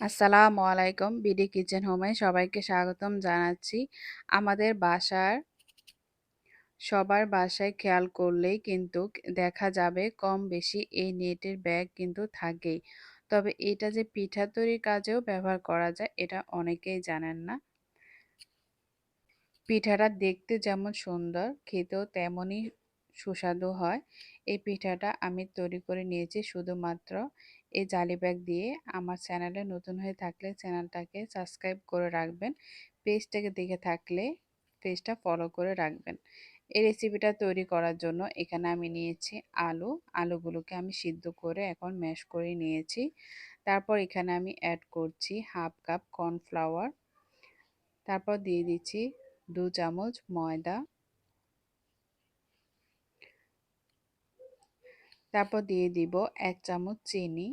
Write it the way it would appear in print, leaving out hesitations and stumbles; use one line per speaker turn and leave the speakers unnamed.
আসসালামু আলাইকুম। BD kitchen হোমে সবাইকে স্বাগতম জানাচ্ছি। আমাদের সবার বাসায় খেয়াল করলেই কিন্তু দেখা যাবে কম বেশি এই নেটের ব্যাগ কিন্তু থাকেই। তবে এটা যে পিঠা তৈরির কাজেও ব্যবহার করা যায় এটা অনেকেই জানেন না। পিঠাটা দেখতে যেমন সুন্দর, খেতেও তেমনই সুস্বাদু হয়। এই পিঠাটা আমি তৈরি করে নিয়েছি শুধুমাত্র এই জালি ব্যাগ দিয়ে। আমার চ্যানেলে নতুন হয়ে থাকলে চ্যানেলটাকে সাবস্ক্রাইব করে রাখবেন। পেজটাকে দেখে থাকলে পেজটা ফলো করে রাখবেন। এই রেসিপিটা তৈরি করার জন্য এখানে আমি নিয়েছি আলুগুলোকে আমি সিদ্ধ করে এখন ম্যাশ করে নিয়েছি। তারপর এখানে আমি অ্যাড করছি হাফ কাপ কর্নফ্লাওয়ার। তারপর দিয়ে দিচ্ছি 2 চামচ ময়দা। তারপর দিয়ে দিব 1 চামচ চিনি।